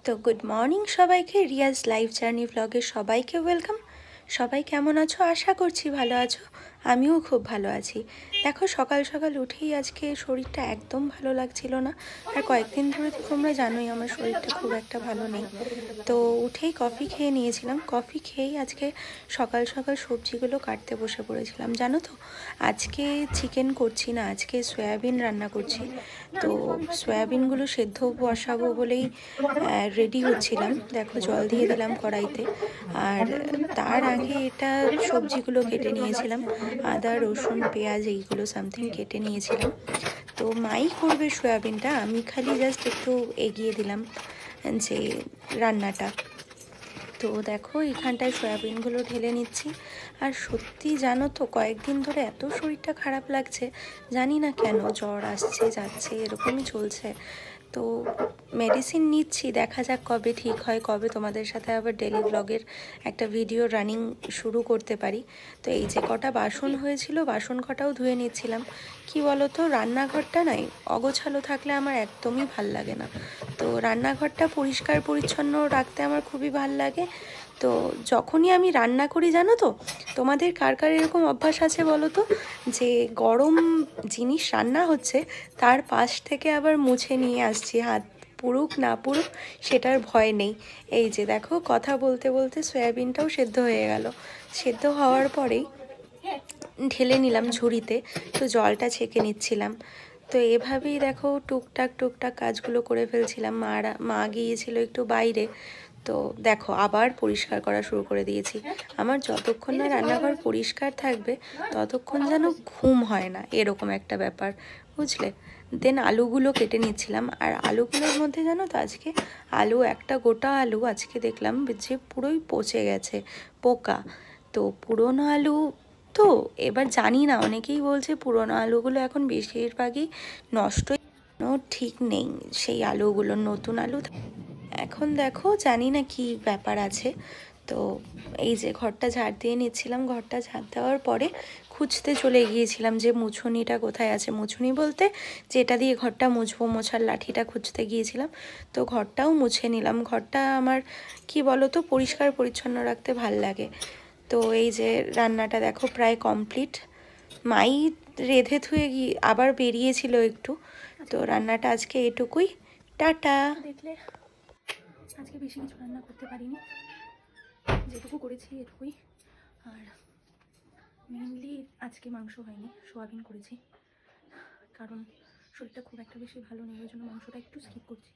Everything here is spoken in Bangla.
তো গুড মর্নিং সবাইকে, রিয়াজ লাইফ জার্নি ব্লগে সবাইকে ওয়েলকাম। সবাই কেমন আছো? আশা করছি ভালো আছো। আমিও খুব ভালো আছি। দেখো, সকাল সকাল উঠেই আজকে শরীরটা একদম ভালো লাগছিল না। আর কয়েকদিন ধরে তো তোমরা জানোই আমার শরীরটা খুব একটা ভালো নেই। তো উঠেই কফি খেয়ে নিয়েছিলাম। কফি খেয়েই আজকে সকাল সকাল সবজিগুলো কাটতে বসে পড়েছিলাম। জানো তো, আজকে চিকেন করছি না, আজকে সয়াবিন রান্না করছি। তো সয়াবিনগুলো সেদ্ধ বসাবো বলেই রেডি হচ্ছিলাম। দেখো, জল দিয়ে দিলাম কড়াইতে। আর তার আগে এটা সবজিগুলো কেটে নিয়েছিলাম, আদা রসুন পেঁয়াজ এইগুলো সামথিং কেটে নিয়েছিলাম। তো মাই করবে সয়াবিনটা, আমি খালি জাস্ট একটু এগিয়ে দিলাম যে রান্নাটা। তো দেখো, এখানটায় সয়াবিনগুলো ঢেলে নিচ্ছি। আর সত্যি জানো তো, কয়েকদিন ধরে এত শরীরটা খারাপ লাগছে, জানি না কেন, জ্বর আসছে যাচ্ছে এরকমই চলছে। তো মেডিসিন নিচ্ছি, দেখা যাক কবে ঠিক হয়, কবে তোমাদের সাথে আবার ডেলি ব্লগের একটা ভিডিও রানিং শুরু করতে পারি। তো এই যে কটা বাসন হয়েছিল, বাসন কটাও ধুয়ে নিচ্ছিলাম। কি বলো তো, রান্নাঘরটা নয় অগোছালো থাকলে আমার একদমই ভাল লাগে না। তো রান্নাঘরটা পরিষ্কার পরিচ্ছন্ন রাখতে আমার খুবই ভাল লাগে। তো যখনই আমি রান্না করি, জানো তো, তোমাদের কার কার এরকম অভ্যাস আছে বলো তো, যে গরম জিনিস রান্না হচ্ছে তার পাশ থেকে আবার মুছে নিয়ে আসছি, হাত পুড়ুক না পুড়ুক সেটার ভয় নেই। এই যে দেখো, কথা বলতে বলতে সয়াবিনটাও সেদ্ধ হয়ে গেল। সেদ্ধ হওয়ার পরেই ঢেলে নিলাম ঝুড়িতে। তো জলটা ছেঁকে নিচ্ছিলাম। তো এভাবেই দেখো টুকটাক টুকটাক কাজগুলো করে ফেলছিলাম। মা গিয়েছিল একটু বাইরে। তো দেখো, আবার পরিষ্কার করা শুরু করে দিয়েছি। আমার যতক্ষণ না রান্নাঘর পরিষ্কার থাকবে ততক্ষণ যেন ঘুম হয় না, এরকম একটা ব্যাপার, বুঝলে। দেন আলুগুলো কেটে নিচ্ছিলাম। আর আলুগুলোর মধ্যে জানো তো, আজকে আলু, একটা গোটা আলু আজকে দেখলাম যে পুরোই পচে গেছে, পোকা। তো পুরোনো আলু তো, এবার জানি না, অনেকেই বলছে পুরোনো আলুগুলো এখন বেশিরভাগই নষ্টই, ঠিক নেই সেই আলুগুলো, নতুন আলু। এখন দেখো, জানি না কি ব্যাপার আছে। তো এই যে ঘরটা ঝাড় দিয়ে নিচ্ছিলাম, ঘরটা ঝাড় দেওয়ার পরে খুঁজতে চলে গিয়েছিলাম যে মুছুনিটা কোথায় আছে। মুছুনি বলতে যেটা দিয়ে ঘরটা মুছবো, মোছার লাঠিটা খুঁজতে গিয়েছিলাম। তো ঘরটাও মুছে নিলাম। ঘরটা আমার কি বলো তো, পরিষ্কার পরিচ্ছন্ন রাখতে ভাল লাগে। তো এই যে রান্নাটা দেখো প্রায় কমপ্লিট। মাই রেঁধে থুয়ে গিয়ে আবার বেরিয়েছিল একটু। তো রান্নাটা আজকে এটুকুই। টাটা। দেখলে আজকে বেশি কিছু রান্না করতে পারিনি, যেটুকু করেছি এটুকুই। আর মেনলি আজকে মাংস হয়নি, সোয়াবিন করেছি, কারণ শরীরটা খুব একটা বেশি ভালো নেই, ওই জন্য মাংসটা একটু স্কিপ করছি।